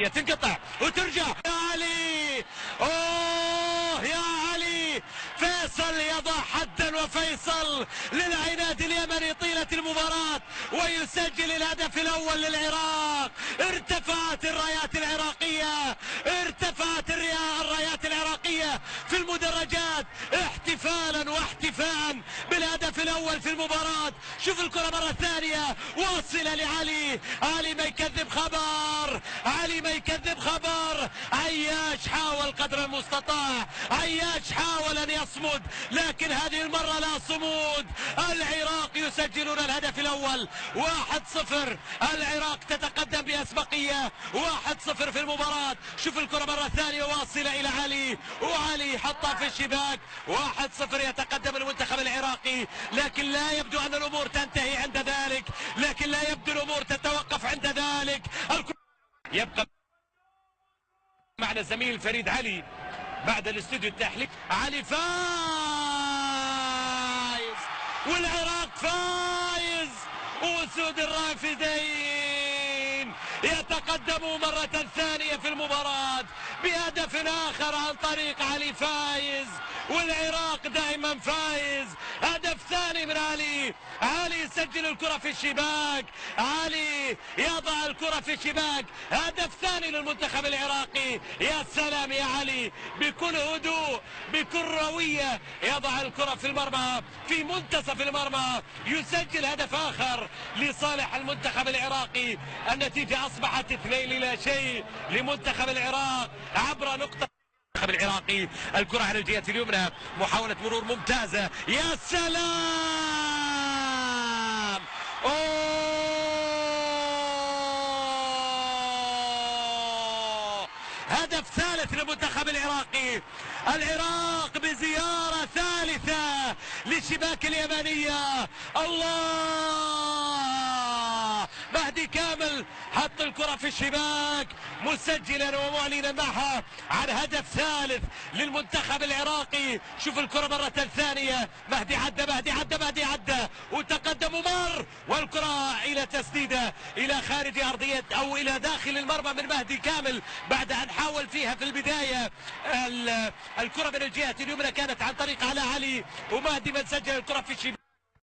الأمامية تنقطع وترجع يا علي. أوه يا علي، فيصل يضع حدا وفيصل للعناد اليمني طيلة المباراة ويسجل الهدف الأول للعراق. ارتفعت الرايات العراقية، ارتفعت الرايات العراقية في المدرجات احتفالا واحتفاء بالهدف الأول في المباراة. شوف الكرة مرة ثانية واصلة لعلي، علي ما يكذب خبر، علي ما يكذب خبر. عياش حاول قدر المستطاع، عياش حاول أن يصمد لكن هذه المرة لا صمود. العراق يسجلون الهدف الأول 1-0. العراق تتقدم بأسبقية 1-0 في المباراة. شوف الكرة مرة ثانية واصلة إلى علي، وعلي حطها في الشباك. 1-0 يتقدم المنتخب العراقي، لكن لا يبدو أن الأمور تنتهي عند ذلك، لكن لا يبدو الأمور تتوقف عند ذلك. يبقى معنا الزميل فريد علي بعد الاستوديو التحليلي. علي فايز والعراق فايز، وأسود الرافدين يتقدموا مرة ثانية في المباراة بهدف آخر عن طريق علي فايز، والعراق دائما فايز. هدف ثاني من علي، علي يسجل الكرة في الشباك، علي يضع الكرة في الشباك. هدف ثاني للمنتخب العراقي. يا سلام يا علي، بكل هدوء بكل روية يضع الكرة في المرمى في منتصف المرمى، يسجل هدف آخر لصالح المنتخب العراقي. النتيجة أصبحت 2-0 لمنتخب العراق عبر نقطة المنتخب العراقي. الكرة على الجهة اليمنى، محاولة مرور ممتازة. يا سلام، أوه، هدف ثالث للمنتخب العراقي. العراق بزيارة ثالثة للشباك اليمنية. الله، مهدي كامل حط الكرة في الشباك مسجلا ومعلنا معها عن هدف ثالث للمنتخب العراقي. شوف الكرة مرة ثانية، مهدي عدى مهدي عدى مهدي عدى وتقدم ومر، والكرة إلى تسديدة إلى خارج أرضية أو إلى داخل المرمى من مهدي كامل بعد أن حاول فيها في البداية. الكرة من الجهة اليمنى كانت عن طريق علي، ومهدي من سجل الكرة في الشباك.